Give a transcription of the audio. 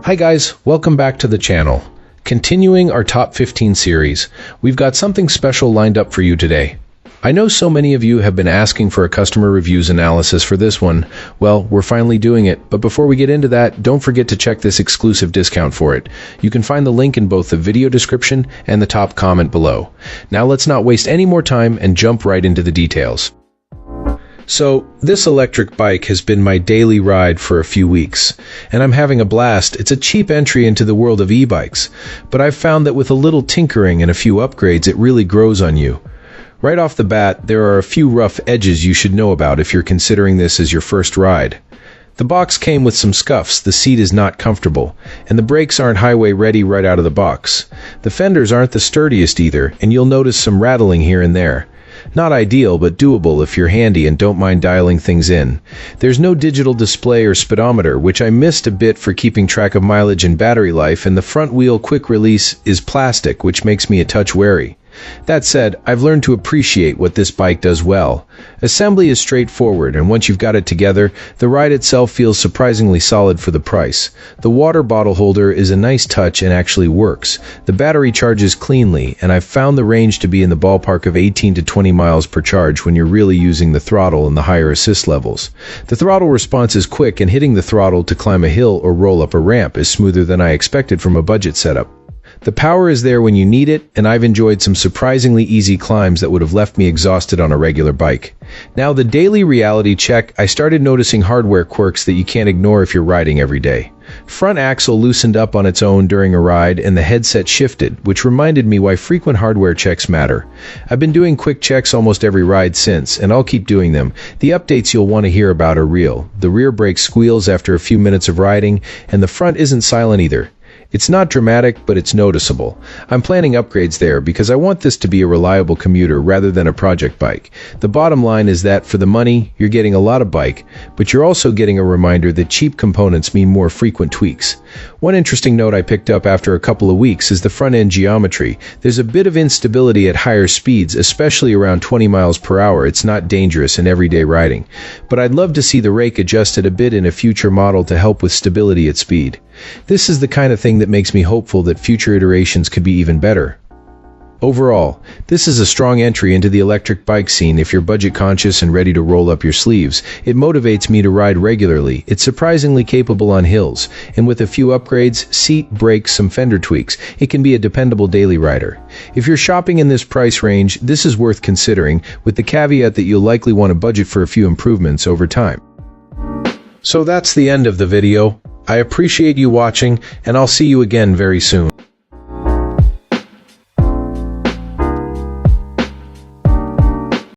Hi guys, welcome back to the channel. Continuing our top 15 series, we've got something special lined up for you today. I know so many of you have been asking for a customer reviews analysis for this one. Well, we're finally doing it, but before we get into that, don't forget to check this exclusive discount for it. You can find the link in both the video description and the top comment below. Now let's not waste any more time and jump right into the details. So, this electric bike has been my daily ride for a few weeks, and I'm having a blast. It's a cheap entry into the world of e-bikes, but I've found that with a little tinkering and a few upgrades, it really grows on you. Right off the bat, there are a few rough edges you should know about if you're considering this as your first ride. The box came with some scuffs, the seat is not comfortable, and the brakes aren't highway ready right out of the box. The fenders aren't the sturdiest either, and you'll notice some rattling here and there. Not ideal, but doable if you're handy and don't mind dialing things in. There's no digital display or speedometer, which I missed a bit for keeping track of mileage and battery life, and the front wheel quick release is plastic, which makes me a touch wary. That said, I've learned to appreciate what this bike does well. Assembly is straightforward, and once you've got it together, the ride itself feels surprisingly solid for the price. The water bottle holder is a nice touch and actually works. The battery charges cleanly, and I've found the range to be in the ballpark of 18 to 20 miles per charge when you're really using the throttle and the higher assist levels. The throttle response is quick, and hitting the throttle to climb a hill or roll up a ramp is smoother than I expected from a budget setup. The power is there when you need it, and I've enjoyed some surprisingly easy climbs that would have left me exhausted on a regular bike. Now, the daily reality check, I started noticing hardware quirks that you can't ignore if you're riding every day. Front axle loosened up on its own during a ride, and the headset shifted, which reminded me why frequent hardware checks matter. I've been doing quick checks almost every ride since, and I'll keep doing them. The updates you'll want to hear about are real. The rear brake squeals after a few minutes of riding, and the front isn't silent either. It's not dramatic, but it's noticeable. I'm planning upgrades there because I want this to be a reliable commuter rather than a project bike. The bottom line is that for the money, you're getting a lot of bike, but you're also getting a reminder that cheap components mean more frequent tweaks. One interesting note I picked up after a couple of weeks is the front-end geometry. There's a bit of instability at higher speeds, especially around 20 miles per hour. It's not dangerous in everyday riding, but I'd love to see the rake adjusted a bit in a future model to help with stability at speed. This is the kind of thing that makes me hopeful that future iterations could be even better. Overall, this is a strong entry into the electric bike scene if you're budget conscious and ready to roll up your sleeves. It motivates me to ride regularly. It's surprisingly capable on hills, and with a few upgrades, seat, brakes, some fender tweaks, it can be a dependable daily rider. If you're shopping in this price range, this is worth considering, with the caveat that you'll likely want to budget for a few improvements over time. So that's the end of the video. I appreciate you watching, and I'll see you again very soon.